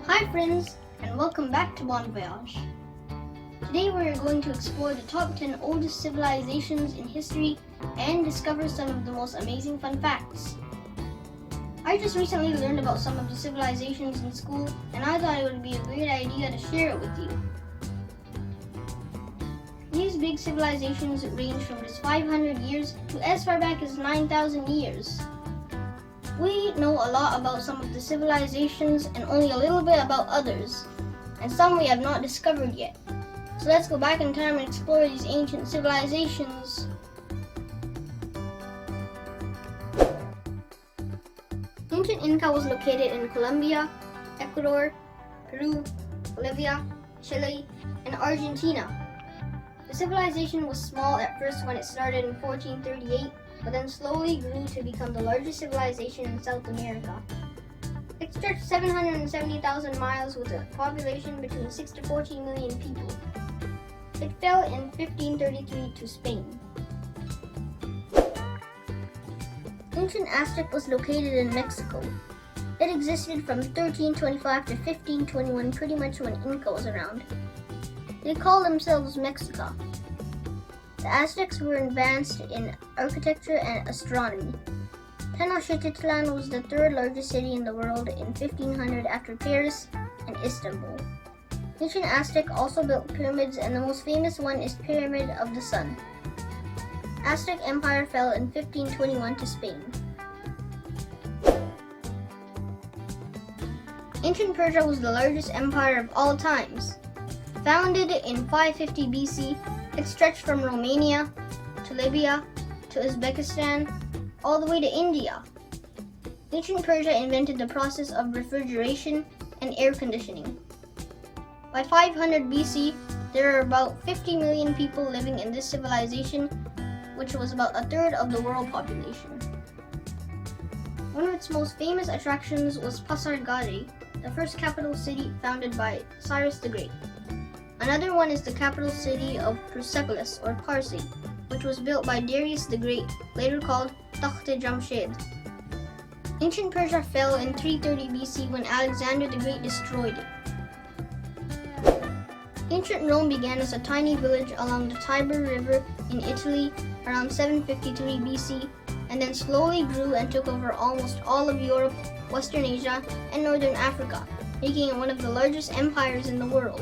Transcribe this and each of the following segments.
Hi friends, and welcome back to Bon Voyage. Today we are going to explore the top 10 oldest civilizations in history and discover some of the most amazing fun facts. I just recently learned about some of the civilizations in school, and I thought it would be a great idea to share it with you. These big civilizations range from just 500 years to as far back as 9,000 years. We know a lot about some of the civilizations and only a little bit about others, and some we have not discovered yet. So let's go back in time and explore these ancient civilizations. Ancient Inca was located in Colombia, Ecuador, Peru, Bolivia, Chile, and Argentina. The civilization was small at first when it started in 1438, but then slowly grew to become the largest civilization in South America. It stretched 770,000 miles with a population between 6 to 14 million people. It fell in 1533 to Spain. Ancient Aztec was located in Mexico. It existed from 1325 to 1521, pretty much when Inca was around. They called themselves Mexica. The Aztecs were advanced in architecture and astronomy. Tenochtitlan was the third largest city in the world in 1500 after Paris and Istanbul. Ancient Aztec also built pyramids, and the most famous one is Pyramid of the Sun. Aztec Empire fell in 1521 to Spain. Ancient Persia was the largest empire of all times. Founded in 550 BC, it stretched from Romania to Libya to Uzbekistan, all the way to India. Ancient Persia invented the process of refrigeration and air conditioning. By 500 BC, there are about 50 million people living in this civilization, which was about a third of the world population. One of its most famous attractions was Pasargadae, the first capital city founded by Cyrus the Great. Another one is the capital city of Persepolis or Parsi, which was built by Darius the Great, later called Takht-i-Jamshed. Ancient Persia fell in 330 BC when Alexander the Great destroyed it. Ancient Rome began as a tiny village along the Tiber River in Italy around 753 BC, and then slowly grew and took over almost all of Europe, Western Asia, and Northern Africa, making it one of the largest empires in the world.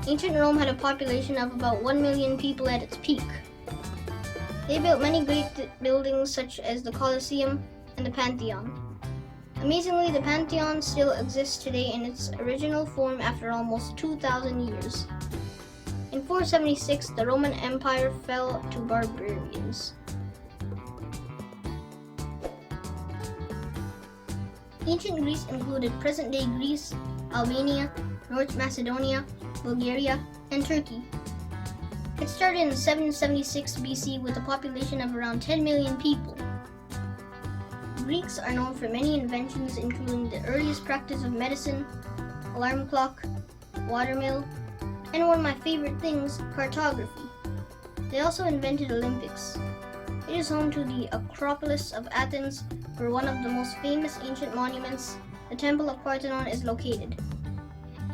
Ancient Rome had a population of about 1 million people at its peak. They built many great buildings such as the Colosseum and the Pantheon. Amazingly, the Pantheon still exists today in its original form after almost 2,000 years. In 476, the Roman Empire fell to barbarians. Ancient Greece included present-day Greece, Albania, North Macedonia, Bulgaria, and Turkey. It started in 776 BC with a population of around 10 million people. Greeks are known for many inventions, including the earliest practice of medicine, alarm clock, watermill, and one of my favorite things, cartography. They also invented Olympics. It is home to the Acropolis of Athens, where one of the most famous ancient monuments, the Temple of Parthenon, is located.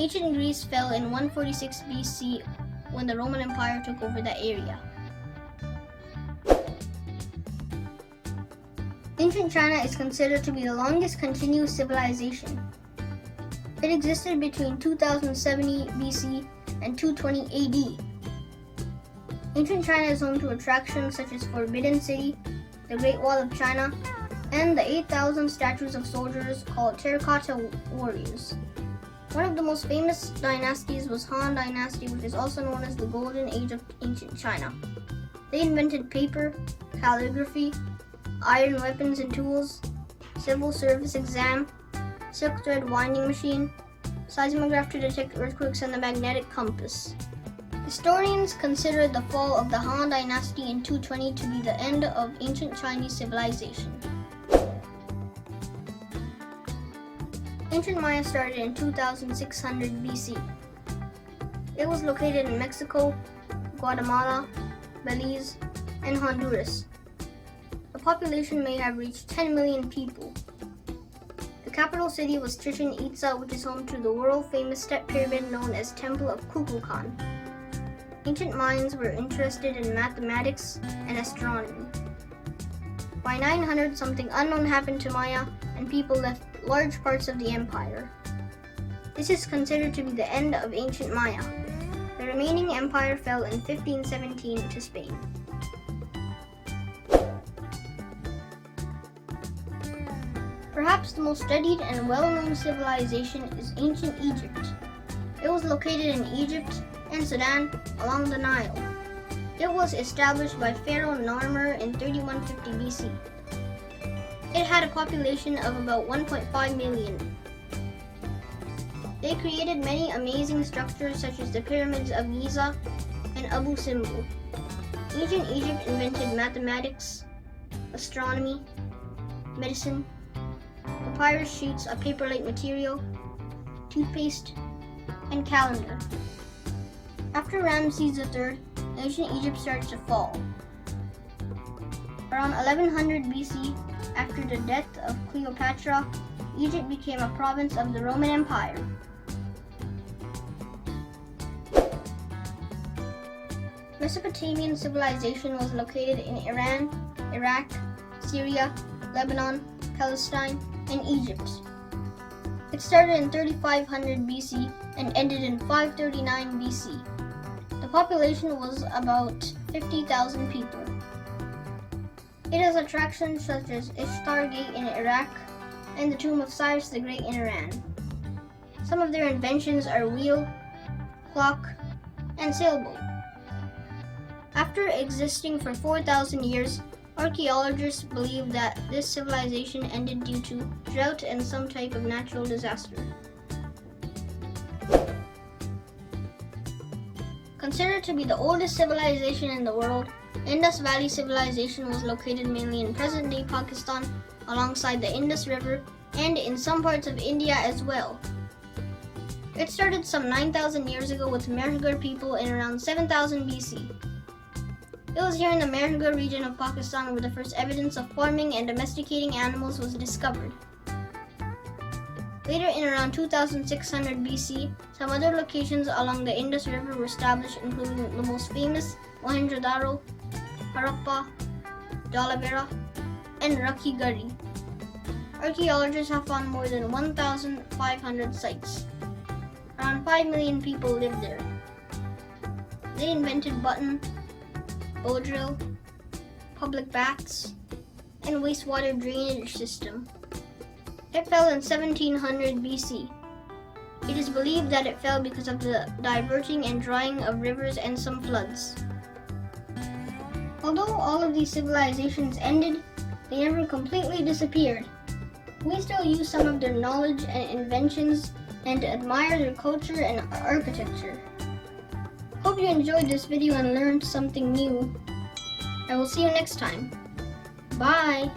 Ancient Greece fell in 146 BC when the Roman Empire took over that area. Ancient China is considered to be the longest continuous civilization. It existed between 2070 BC and 220 AD. Ancient China is home to attractions such as Forbidden City, the Great Wall of China, and the 8,000 statues of soldiers called Terracotta Warriors. One of the most famous dynasties was Han Dynasty, which is also known as the Golden Age of Ancient China. They invented paper, calligraphy, iron weapons and tools, civil service exam, silk thread winding machine, seismograph to detect earthquakes, and the magnetic compass. Historians consider the fall of the Han Dynasty in 220 to be the end of ancient Chinese civilization. Ancient Maya started in 2600 BC. It was located in Mexico, Guatemala, Belize, and Honduras. The population may have reached 10 million people. The capital city was Chichen Itza, which is home to the world-famous step pyramid known as Temple of Kukulkan. Ancient Mayans were interested in mathematics and astronomy. By 900, something unknown happened to Maya, and people left large parts of the empire. This is considered to be the end of ancient Maya. The remaining empire fell in 1517 to Spain. Perhaps the most studied and well-known civilization is ancient Egypt. It was located in Egypt and Sudan along the Nile. It was established by Pharaoh Narmer in 3150 BC. It had a population of about 1.5 million. They created many amazing structures such as the pyramids of Giza and Abu Simbel. Ancient Egypt invented mathematics, astronomy, medicine, papyrus sheets, a paper-like material, toothpaste, and calendar. After Ramses III, ancient Egypt started to fall. Around 1100 BC, after the death of Cleopatra, Egypt became a province of the Roman Empire. Mesopotamian Civilization was located in Iran, Iraq, Syria, Lebanon, Palestine, and Egypt. It started in 3500 BC and ended in 539 BC. The population was about 50,000 people. It has attractions such as Ishtar Gate in Iraq and the tomb of Cyrus the Great in Iran. Some of their inventions are wheel, clock, and sailboat. After existing for 4,000 years, archaeologists believe that this civilization ended due to drought and some type of natural disaster. Considered to be the oldest civilization in the world, Indus Valley Civilization was located mainly in present-day Pakistan alongside the Indus River and in some parts of India as well. It started some 9,000 years ago with Mehrgar people in around 7,000 BC. It was here in the Mehrgar region of Pakistan where the first evidence of farming and domesticating animals was discovered. Later, in around 2600 BC, some other locations along the Indus River were established, including the most famous Mohenjo-daro, Harappa, Dhalavera, and Rakhigarhi. Archaeologists have found more than 1,500 sites. Around 5 million people lived there. They invented button, bow drill, public baths, and wastewater drainage system. It fell in 1700 BC. It is believed that it fell because of the diverting and drying of rivers and some floods. Although all of these civilizations ended, they never completely disappeared. We still use some of their knowledge and inventions and admire their culture and architecture. Hope you enjoyed this video and learned something new. I will see you next time. Bye!